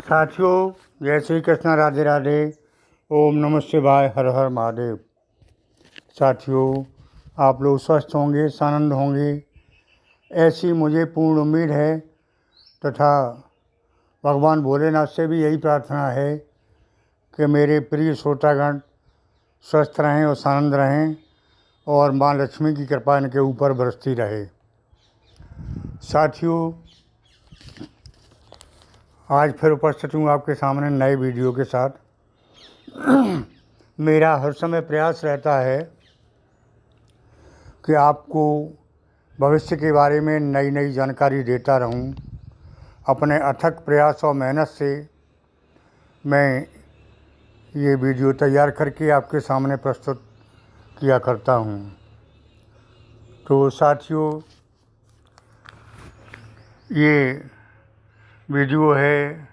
साथियों, जय श्री कृष्ण, राधे राधे, ओम नमः शिवाय, हर हर महादेव। साथियों, आप लोग स्वस्थ होंगे, सानंद होंगे, ऐसी मुझे पूर्ण उम्मीद है तथा भगवान भोलेनाथ से भी यही प्रार्थना है कि मेरे प्रिय श्रोतागण स्वस्थ रहें और सानंद रहें और माँ लक्ष्मी की कृपा इनके ऊपर बरसती रहे। साथियों, आज फिर उपस्थित हूँ आपके सामने नए वीडियो के साथ। मेरा हर समय प्रयास रहता है कि आपको भविष्य के बारे में नई नई जानकारी देता रहूं। अपने अथक प्रयास और मेहनत से मैं ये वीडियो तैयार करके आपके सामने प्रस्तुत किया करता हूं। तो साथियों, ये वीडियो है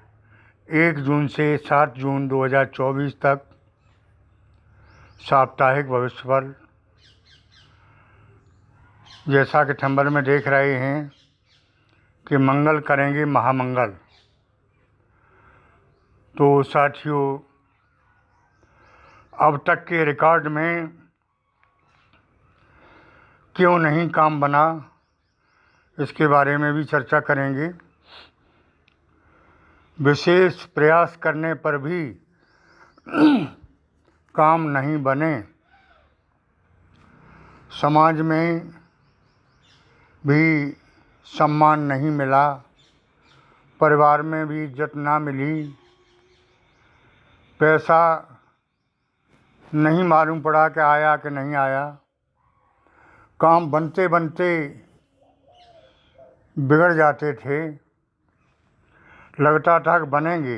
1 जून से 7 जून 2024 तक साप्ताहिक भविष्यफल। जैसा कि थंबनेल में देख रहे हैं कि मंगल करेंगे महामंगल। तो साथियों, अब तक के रिकॉर्ड में क्यों नहीं काम बना, इसके बारे में भी चर्चा करेंगे। विशेष प्रयास करने पर भी काम नहीं बने, समाज में भी सम्मान नहीं मिला, परिवार में भी इज्जत ना मिली, पैसा नहीं मालूम पड़ा कि आया कि नहीं आया, काम बनते बनते बिगड़ जाते थे। लगता था कि बनेंगे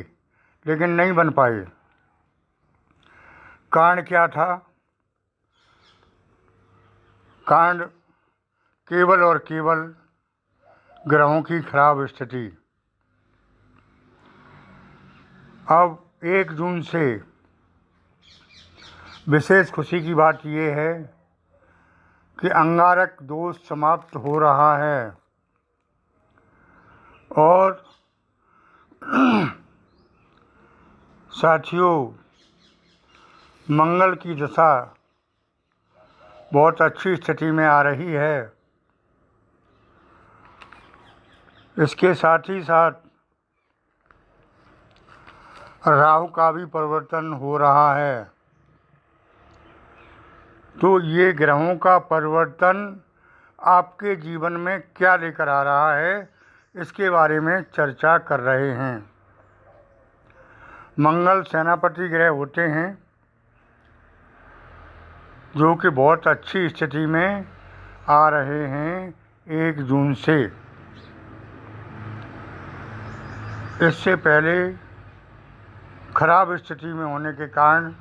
लेकिन नहीं बन पाए। कारण क्या था? कारण केवल और केवल ग्रहों की खराब स्थिति। अब 1 जून से विशेष खुशी की बात यह है कि अंगारक दोष समाप्त हो रहा है और साथियों, मंगल की दशा बहुत अच्छी स्थिति में आ रही है। इसके साथ ही साथ राहु का भी परिवर्तन हो रहा है। तो ये ग्रहों का परिवर्तन आपके जीवन में क्या लेकर आ रहा है, इसके बारे में चर्चा कर रहे हैं। मंगल सेनापति ग्रह होते हैं जो कि बहुत अच्छी स्थिति में आ रहे हैं 1 जून से। इससे पहले खराब स्थिति में होने के कारण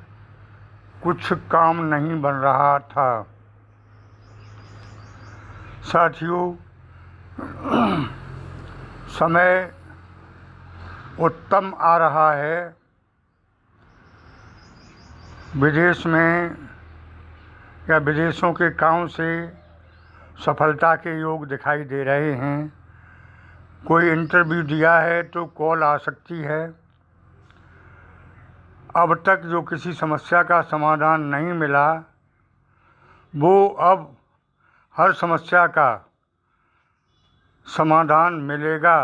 कुछ काम नहीं बन रहा था। साथियों, समय उत्तम आ रहा है। विदेश में या विदेशों के काम से सफलता के योग दिखाई दे रहे हैं। कोई इंटरव्यू दिया है तो कॉल आ सकती है। अब तक जो किसी समस्या का समाधान नहीं मिला, वो अब हर समस्या का समाधान मिलेगा।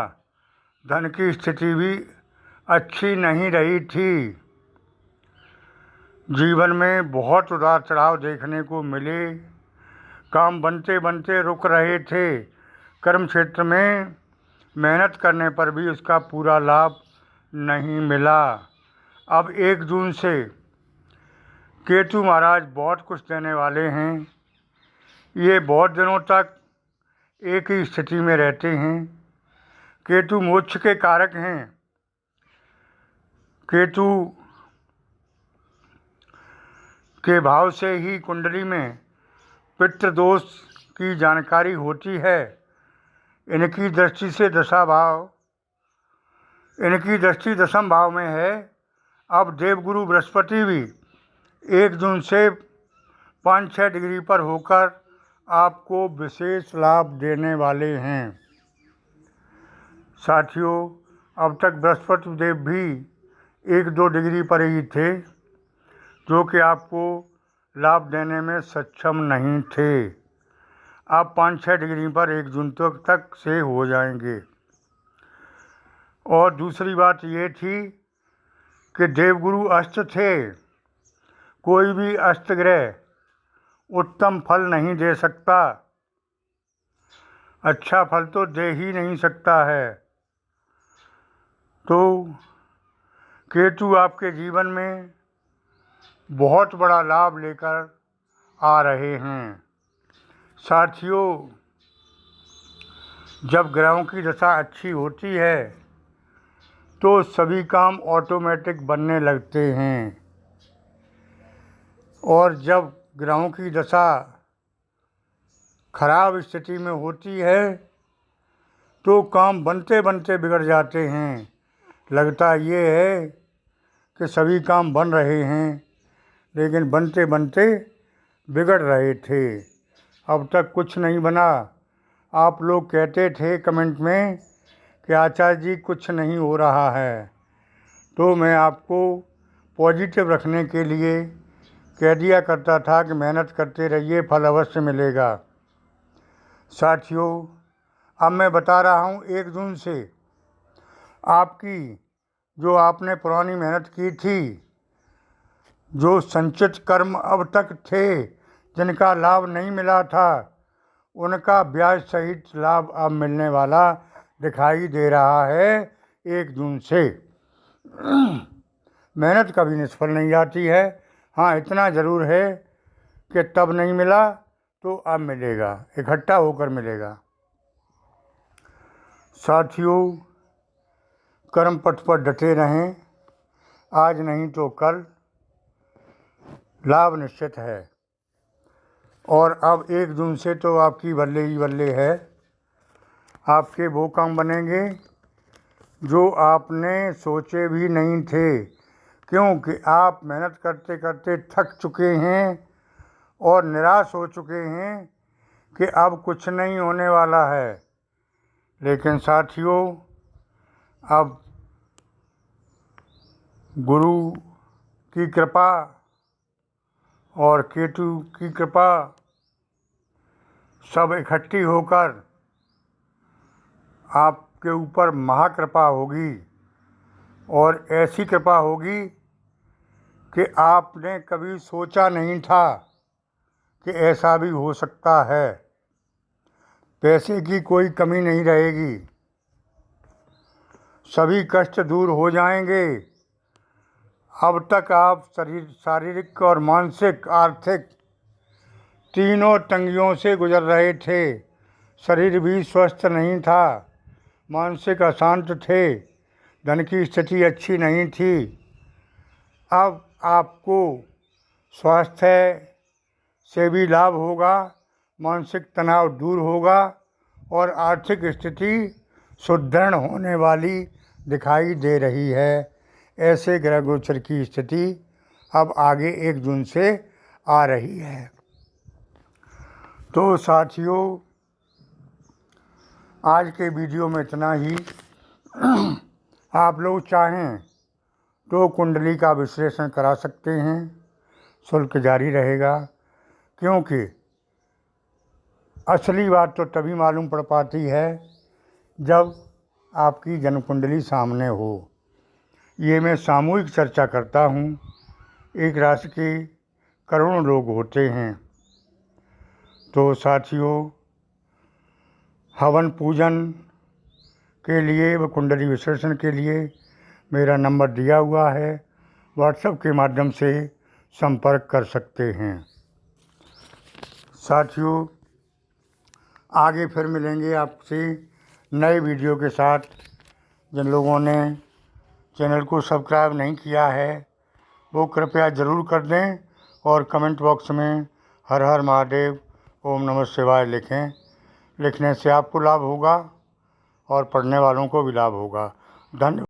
धन की स्थिति भी अच्छी नहीं रही थी। जीवन में बहुत उतार चढ़ाव देखने को मिले। काम बनते बनते रुक रहे थे। कर्म क्षेत्र में मेहनत करने पर भी उसका पूरा लाभ नहीं मिला। अब 1 जून से केतु महाराज बहुत कुछ देने वाले हैं। ये बहुत दिनों तक एक ही स्थिति में रहते हैं। केतु मोक्ष के कारक हैं। केतु के भाव से ही कुंडली में पितृदोष की जानकारी होती है। इनकी दृष्टि से इनकी दृष्टि 10वें भाव में है। अब देवगुरु बृहस्पति भी 1 जून से 5-6 डिग्री पर होकर आपको विशेष लाभ देने वाले हैं। साथियों, अब तक बृहस्पति देव भी 1-2 डिग्री पर ही थे, जो कि आपको लाभ देने में सक्षम नहीं थे। अब 5-6 डिग्री पर 1 जून तक से हो जाएंगे। और दूसरी बात ये थी कि देवगुरु अस्त थे। कोई भी अस्त ग्रह उत्तम फल नहीं दे सकता, अच्छा फल तो दे ही नहीं सकता है। तो केतु आपके जीवन में बहुत बड़ा लाभ लेकर आ रहे हैं। साथियों, जब ग्रहों की दशा अच्छी होती है तो सभी काम ऑटोमेटिक बनने लगते हैं, और जब ग्रहों की दशा खराब स्थिति में होती है तो काम बनते बनते बिगड़ जाते हैं। लगता ये है कि सभी काम बन रहे हैं, लेकिन बनते बनते बिगड़ रहे थे। अब तक कुछ नहीं बना। आप लोग कहते थे कमेंट में कि आचार्य जी कुछ नहीं हो रहा है, तो मैं आपको पॉजिटिव रखने के लिए कह दिया करता था कि मेहनत करते रहिए, फल अवश्य मिलेगा। साथियों, अब मैं बता रहा हूँ 1 जून से आपकी जो आपने पुरानी मेहनत की थी, जो संचित कर्म अब तक थे, जिनका लाभ नहीं मिला था, उनका ब्याज सहित लाभ अब मिलने वाला दिखाई दे रहा है 1 जून से। मेहनत कभी निष्फल नहीं जाती है। हाँ, इतना ज़रूर है कि तब नहीं मिला तो अब मिलेगा, इकट्ठा होकर मिलेगा। साथियों, कर्म पथ पर डटे रहें, आज नहीं तो कल लाभ निश्चित है। और अब 1 जून से तो आपकी बल्ले ही बल्ले है। आपके वो काम बनेंगे जो आपने सोचे भी नहीं थे, क्योंकि आप मेहनत करते करते थक चुके हैं और निराश हो चुके हैं कि अब कुछ नहीं होने वाला है। लेकिन साथियों, अब गुरु की कृपा और केतु की कृपा सब इकट्ठी होकर आपके ऊपर महाकृपा होगी, और ऐसी कृपा होगी कि आपने कभी सोचा नहीं था कि ऐसा भी हो सकता है। पैसे की कोई कमी नहीं रहेगी, सभी कष्ट दूर हो जाएंगे। अब तक आप शारीरिक और मानसिक आर्थिक तीनों तंगियों से गुजर रहे थे। शरीर भी स्वस्थ नहीं था, मानसिक अशांत थे, धन की स्थिति अच्छी नहीं थी। अब आपको स्वास्थ्य से भी लाभ होगा, मानसिक तनाव दूर होगा और आर्थिक स्थिति सुदृढ़ होने वाली दिखाई दे रही है। ऐसे ग्रह गोचर की स्थिति अब आगे 1 जून से आ रही है। तो साथियों, आज के वीडियो में इतना ही। आप लोग चाहें तो कुंडली का विश्लेषण करा सकते हैं, शुल्क जारी रहेगा, क्योंकि असली बात तो तभी मालूम पड़ पाती है जब आपकी जन्म कुंडली सामने हो। ये मैं सामूहिक चर्चा करता हूँ। एक राशि के करोड़ों लोग होते हैं। तो साथियों, हवन पूजन के लिए व कुंडली विश्लेषण के लिए मेरा नंबर दिया हुआ है, व्हाट्सएप के माध्यम से संपर्क कर सकते हैं। साथियों, आगे फिर मिलेंगे आपसे नए वीडियो के साथ। जिन लोगों ने चैनल को सब्सक्राइब नहीं किया है वो कृपया ज़रूर कर दें, और कमेंट बॉक्स में हर हर महादेव, ओम नमः शिवाय लिखें। लिखने से आपको लाभ होगा और पढ़ने वालों को भी लाभ होगा। धन्यवाद।